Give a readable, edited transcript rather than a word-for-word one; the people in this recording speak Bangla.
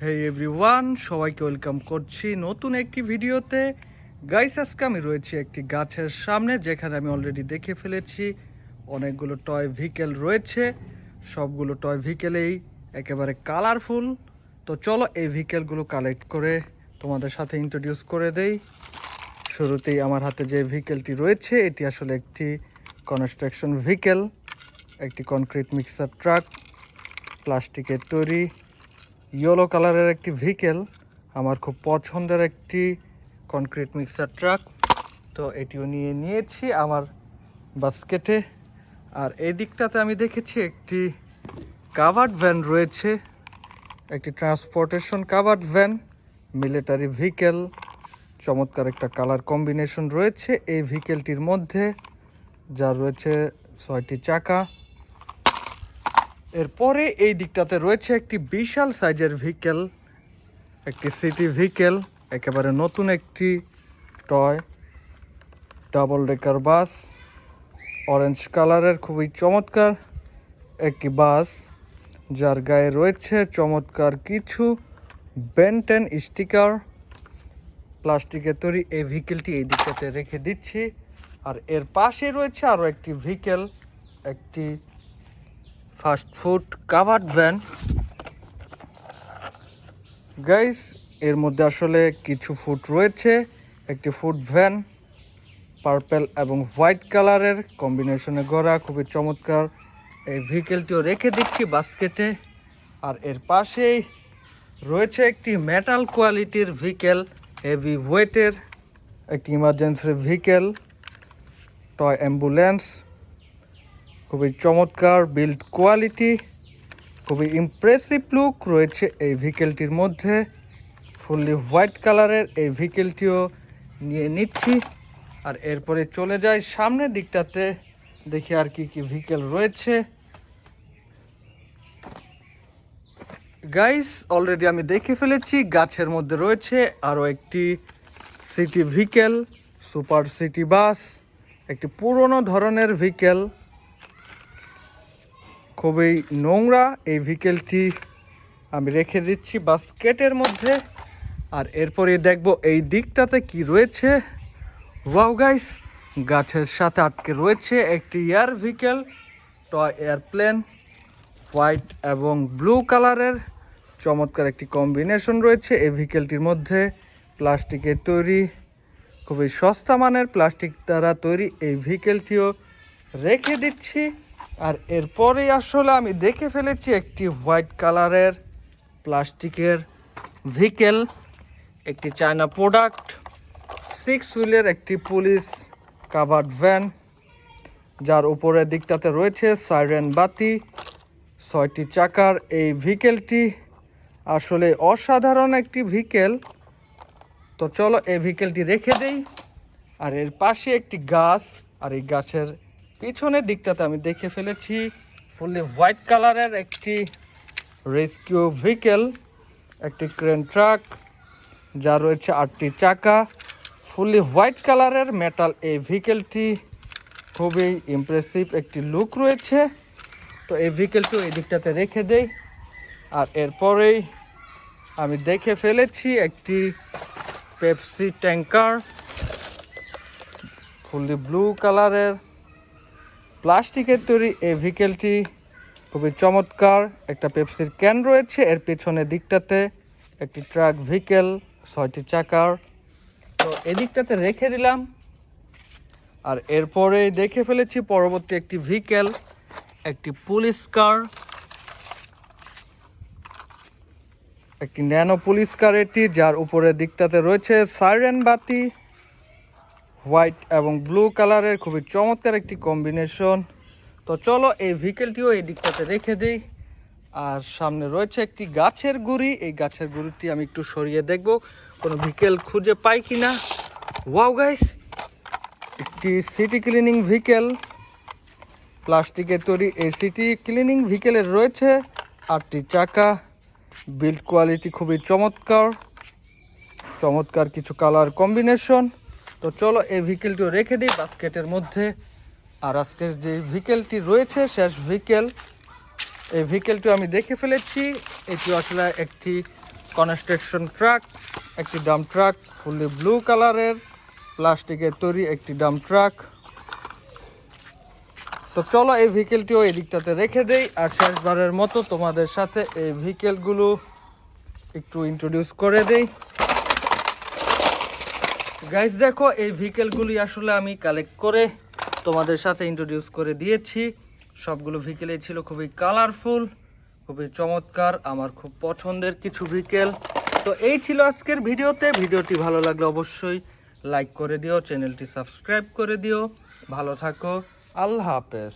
হেই এভরিওয়ান, সবাইকে ওয়েলকাম করছি নতুন একটি ভিডিওতে। গাইস, আজকে আমি রয়েছি একটি গাছের সামনে, যেখানে আমি অলরেডি দেখে ফেলেছি অনেকগুলো টয় ভেহিকেল রয়েছে। সবগুলো টয় ভেহিকেলেই একেবারে কালারফুল। তো চলো এই ভেহিকেলগুলো কালেক্ট করে তোমাদের সাথে ইন্ট্রোডিউস করে দেই। শুরুতেই আমার হাতে যে ভেহিকেলটি রয়েছে, এটি আসলে একটি কনস্ট্রাকশন ভেহিকেল, একটি কনক্রিট মিক্সার ট্রাক, প্লাস্টিকের তৈরি ইয়েলো কালারের একটি ভেহিকেল। আমার খুব পছন্দের একটি কনক্রিট মিক্সার ট্রাক। তো এটিও নিয়েছি আমার বাস্কেটে। আর এই দিকটাতে আমি দেখেছি একটি কাভার্ড ভ্যান রয়েছে, একটি transportation covered van, military vehicle. চমৎকার একটা কালার কম্বিনেশন রয়েছে এই ভেহিকেলটির মধ্যে, যা রয়েছে 6টি চাকা। এরপরে এই দিকটাতে রয়েছে একটি বিশাল সাইজের ভেহিকেল, একটি সিটি ভেহিকেল, একেবারে নতুন একটি টয় ডাবল ডেকার বাস, অরেঞ্জ কালারের খুবই চমৎকার একটি বাস, যার গায়ে রয়েছে চমৎকার কিছু বেন্টেন স্টিকার, প্লাস্টিকের তৈরি। এই ভেহিকেলটি এই দিকটাতে রেখে দিচ্ছি। আর এর পাশে রয়েছে আরও একটি ভেহিকেল, একটি fast food covered van. Guys, এর মধ্যে আসলে কিছু ফুড রয়েছে, একটি ফুড ভ্যান পার্পল এবং হোয়াইট কালারের কম্বিনেশনে গড়া, খুবই চমৎকার। এই ভেহিকেলটিও রেখে দিচ্ছি বাস্কেটে। আর এর পাশেই রয়েছে একটি মেটাল কোয়ালিটির ভেহিকেল, হেভি ওয়েটের একটি ইমার্জেন্সি ভেহিকেল, টয় অ্যাম্বুলেন্স। খুবই চমৎকার বিল্ড কোয়ালিটি, খুবই ইমপ্রেসিভ লুক রয়েছে এই ভেহিকেলটির মধ্যে। ফুললি হোয়াইট কালারের এই ভেহিকেলটিও নিয়ে নিচ্ছি। আর এরপরে চলে যাই সামনের দিকটাতে, দেখি আর কি কি ভেহিকেল রয়েছে। গাইস, অলরেডি আমি দেখে ফেলেছি গাছের মধ্যে রয়েছে আরও একটি city vehicle, super city bus, একটি পুরনো ধরনের ভেহিকেল, খুবই নোংরা। এই ভেহিকেলটি আমি রেখে দিচ্ছি বাস্কেটের মধ্যে। আর এরপরে দেখব এই দিকটাতে কি রয়েছে। ওয়াও গাইস, গাছের সাথে আটকে রয়েছে একটি air vehicle, toy airplane, white এবং ব্লু কালারের চমৎকার একটি কম্বিনেশন রয়েছে এই ভেহিকেলটির মধ্যে। প্লাস্টিকের তৈরি, খুবই সস্তা মানের প্লাস্টিক দ্বারা তৈরি এই ভেহিকেলটিও রেখে দিচ্ছি। আর এরপরেই আসলে আমি দেখে ফেলেছি একটি হোয়াইট কালারের প্লাস্টিকের ভেহিকেল, একটি চায়না প্রোডাক্ট, 6 হুইলের একটি পুলিশ কাভার্ড ভ্যান, যার উপরের দিকটাতে রয়েছে সাইরেন বাতি, 6টি চাকার। এই ভেহিকেলটি আসলে অসাধারণ একটি ভেহিকেল। তো চলো এই ভেহিকেলটি রেখে দেই। আর এর পাশে একটি গাছ, আর এই গাছের পিছনের দিকটাতে আমি দেখে ফেলেছি ফুললি হোয়াইট কালারের একটি রেস্কিউ ভেহিকেল, একটি ক্রেন ট্রাক, যা রয়েছে 8টি চাকা, ফুললি হোয়াইট কালারের মেটাল। এই ভেহিকেলটি খুবই ইমপ্রেসিভ একটি লুক রয়েছে। তো এই ভেহিকেলটিও এই দিকটাতে রেখে দেই। আর এরপরেই আমি দেখে ফেলেছি একটি পেপসি ট্যাঙ্কার, ফুললি ব্লু কালারের প্লাস্টিকের তৈরি। এই ভেহিকেলটি খুবই চমৎকার, একটা পেপসির ক্যান রয়েছে এর পেছনের দিকটাতে, একটি ট্রাক ভেহিকেল, 6টি চাকার। তো এদিকটাতে রেখে দিলাম। আর এরপরে দেখে ফেলেছি পরবর্তী একটি ভেহিকেল, একটি পুলিশ কার, একটি ন্যানো পুলিশ কার এটি, যার উপরের দিকটাতে রয়েছে সাইরেন বাতি, হোয়াইট এবং ব্লু কালারের খুবই চমৎকার একটি কম্বিনেশন। তো চলো এই ভেহিকেলটিও এই দিকটাতে রেখে দিই। আর সামনে রয়েছে একটি গাছের গুঁড়ি, এই গাছের গুঁড়িটি আমি একটু সরিয়ে দেখব কোনো ভেহিকেল খুঁজে পাই কিনা। ওয়াও গাইস, একটি সিটি ক্লিনিং ভেহিকেল, প্লাস্টিকের তৈরি। এই সিটি ক্লিনিং ভেহিকেলের রয়েছে 8টি চাকা, বিল্ড কোয়ালিটি খুবই চমৎকার, চমৎকার কিছু কালার কম্বিনেশন। তো চলো এই ভেহিকেলটিও রেখে দিই বাস্কেটের মধ্যে। আর আজকের যে ভেহিকেলটি রয়েছে শেষ ভেহিকেল, এই ভেহিকেলটিও আমি দেখে ফেলেছি। এটি আসলে একটি কনস্ট্রাকশন ট্রাক, একটি ডাম্প ট্রাক ফুললি ব্লু কালারের প্লাস্টিকের তৈরি একটি ডাম্প ট্রাক। তো চলো এই ভেহিকেলটিও এই দিকটাতে রেখে দেই, আর শেষবারের মতো তোমাদের সাথে এই ভেহিকেলগুলো একটু ইন্ট্রোডিউস করে দেই। গাইস দেখো, এই ভেহিকেলগুলি আসলে আমি কালেক্ট করে তোমাদের সাথে ইন্ট্রোডিউস করে দিয়েছি। সবগুলো ভেহিকেলই ছিল খুবই কালারফুল, খুবই চমৎকার, আমার খুব পছন্দের কিছু ভেহিকেল। তো এই ছিল আজকের ভিডিওতে। ভিডিওটি ভালো লাগলে অবশ্যই লাইক করে দিও, চ্যানেলটি সাবস্ক্রাইব করে দিও। ভালো থাকো, আল্লাহ হাফেজ।